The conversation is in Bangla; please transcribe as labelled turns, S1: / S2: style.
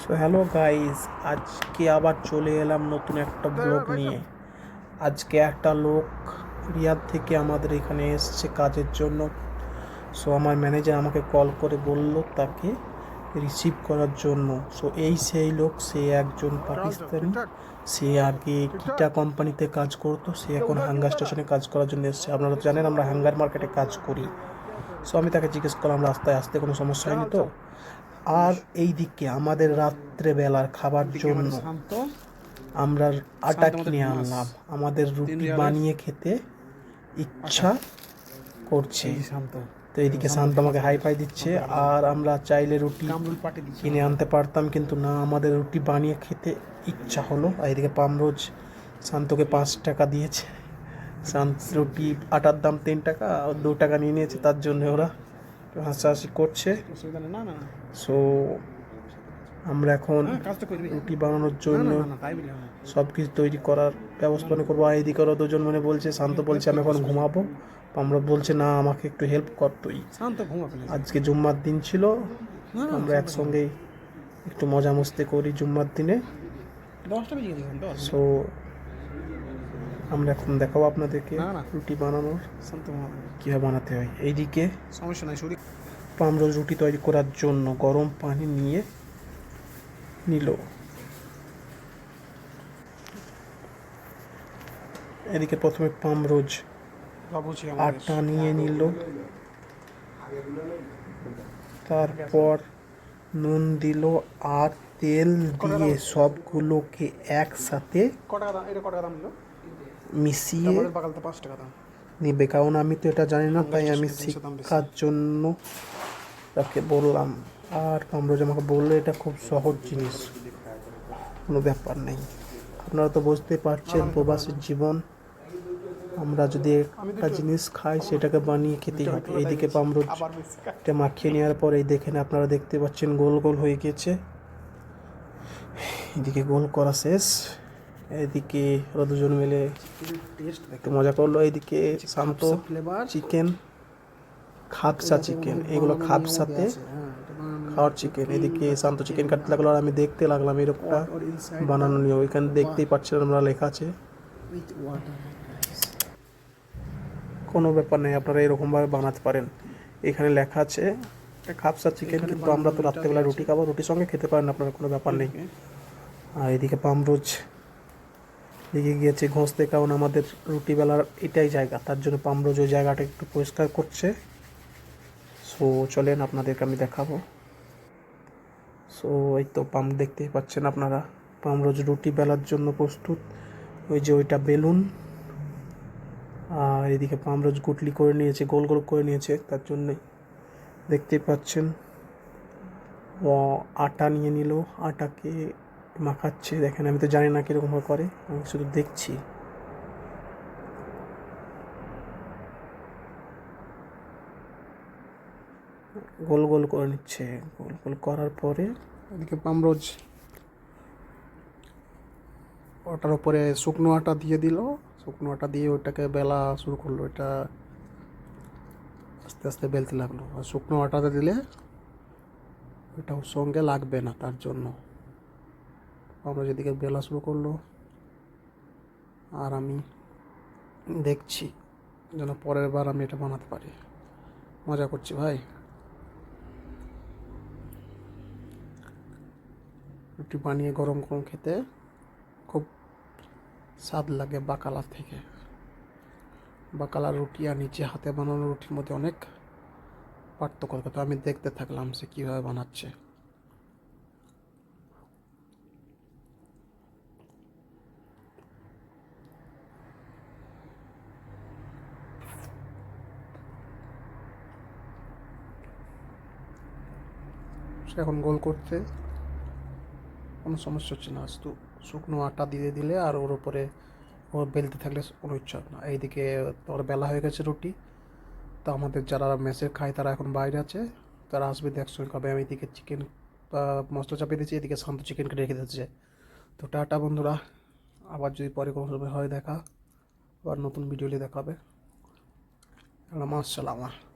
S1: সো হ্যালো গাইস, আজকে আবার চলে এলাম নতুন একটা ব্লগ নিয়ে। আজকে একটা লোক রিয়াদ থেকে আমাদের এখানে এসছে কাজের জন্য। সো আমার ম্যানেজার আমাকে কল করে বলল তাকে রিসিভ করার জন্য। সো সেই লোক, সে একজন পাকিস্তানি। সে আগে কিটা কোম্পানিতে কাজ করতো, সে এখন হাঙ্গার স্টেশনে কাজ করার জন্য এসছে। আপনারা তো জানেন আমরা হাঙ্গার মার্কেটে কাজ করি। সো আমি তাকে জিজ্ঞেস করলাম রাস্তায় আসতে কোনো সমস্যা হয়নি তো। আর এইদিকে আমাদের রাত্রেবেলার খাবার জন্য আমরা আটা কিনে আনলাম। আমাদের রুটি বানিয়ে খেতে ইচ্ছা করছে। তো এইদিকে শান্ত আমাকে হাই ফাই দিচ্ছে। আর আমরা চাইলে রুটি কিনে আনতে পারতাম, কিন্তু না, আমাদের রুটি বানিয়ে খেতে ইচ্ছা হলো। আর এদিকে পামরোজ শান্তকে 5 টাকা দিয়েছে। শান্ত রুটি আটার দাম 3 টাকা, 2 টাকা নিয়ে নিয়েছে, তার জন্য ওরা হাসাহাসি করছে। সো আমরা এখন রুটি বানানোর জন্য সব কিছু তৈরি করার ব্যবস্থা করবো। আর এদিকে ওরা দুজন মনে বলছে, শান্ত বলছে আমি এখন ঘুমাবো, আমরা বলছে না আমাকে একটু হেল্প কর তুই। আজকে জুম্মার দিন ছিল, আমরা একসঙ্গেই একটু মজা মস্তি করি জুম্মার দিনে। সো আমরা এখন দেখাবো আপনাদেরকে রুটি বানানোর কীভাবে বানাতে হয়। এইদিকে সমস্যা নাই, পামরোজ রুটি তৈরি করার জন্য গরম পানি নিয়ে নিল। এদিকে প্রথমে পামরোজ আটা নিয়ে নিল, তারপর নুন দিল আর তেল দিয়ে সবগুলোকে একসাথে মিশিয়ে নিবে। কারণ আমি তো এটা জানি না, তাই আমি শেখার জন্য তাকে বললাম। আর পামরোজ আমাকে বললো এটা খুব সহজ জিনিস, কোনো ব্যাপার নেই। আপনারা তো বুঝতে পারছেন প্রবাসীর জীবন, আমরা যদি একটা জিনিস খাই সেটাকে বানিয়ে খেতেই হবে। এইদিকে পামরোজ এটা মাখিয়ে নেওয়ার পর এই দেখেন, আপনারা দেখতে পাচ্ছেন গোল গোল হয়ে গেছে। এদিকে গোল করা শেষ। এদিকে ওরা দুজন মিলে একটু মজা করলো। এইদিকে শান্ত চিকেন, খাবসা চিকেন, এগুলো খাবসাতে খাওয়ার চিকেন। এদিকে শান্ত চিকেন কাটতে লাগলো আর আমি দেখতে লাগলাম এরকমটা বানানো নিয়ে। ওইখানে দেখতেই পাচ্ছেন আমরা লেখা আছে, কোনো ব্যাপার নেই, আপনারা এরকমভাবে বানাতে পারেন। এখানে লেখা আছে খাবসা চিকেন, কিন্তু আমরা তো রাত্রেবেলা রুটি খাবো, রুটির সঙ্গে খেতে পারেন আপনারা, কোনো ব্যাপার নেই। আর এদিকে পামরোজ দিকে গিয়েছে ঘষতে, কারণ আমাদের রুটি বেলার এটাই জায়গা, তার জন্য পামরোজ ওই জায়গাটা একটু পরিষ্কার করছে। সো চলেন আপনাদেরকে আমি দেখাবো। সো এই তো দেখতেই পাচ্ছেন আপনারা, পামরোজ রুটি বেলার জন্য প্রস্তুত। ওই যে ওইটা বেলুন। আর এদিকে পামরোজ গুটলি করে নিয়েছে, গোল গোল করে নিয়েছে, তার জন্যই দেখতেই পাচ্ছেন। ও আটা নিয়ে নিল, আটাকে মাখাচ্ছে। দেখেন আমি তো জানি না কীরকমভাবে করে, আমি শুধু দেখছি। গোল গোল করে নিচ্ছে। গোল গোল করার পরে এদিকে পামরোজ ওটার উপরে শুকনো আটা দিয়ে দিল। শুকনো আটা দিয়ে ওটাকে বেলা শুরু করলো। এটা আস্তে আস্তে বেলতে লাগলো। আর শুকনো আটাতে দিলে ওটা ওর সঙ্গে লাগবে না, তার জন্য আমরা যেদিকে বেলা শুরু করলো। আর আমি দেখছি যেন পরের বার আমি এটা বানাতে পারি। মজা করছি ভাই। রুটি বানিয়ে গরম গরম খেতে খুব স্বাদ লাগে বাকালার থেকে। বাকালার রুটি আর নিচে হাতে বানানো রুটির মধ্যে অনেক পার্থক্য। তো আমি দেখতে থাকলাম সে কীভাবে বানাচ্ছে। সে এখন গোল করতে কোনো সমস্যা হচ্ছে না, শুধু শুকনো আটা দিয়ে দিলে আর ওর উপরে ও বেলতে থাকলে কোনো ইচ্ছা না। এইদিকে তোর বেলা হয়ে গেছে রুটি। তো আমাদের যারা মেসে খায় তারা এখন বাইরে আছে, তারা আসবে একসঙ্গে খাবে। আমি এদিকে চিকেন মশলা চাপিয়ে দিচ্ছি, এদিকে শান্ত চিকেনকে রেখে দিচ্ছে। তো টাটা বন্ধুরা, আবার যদি পরে কোনো সময় হয় দেখা, আবার নতুন ভিডিও নিয়ে দেখা হবে। আসসালামু আলাইকুম।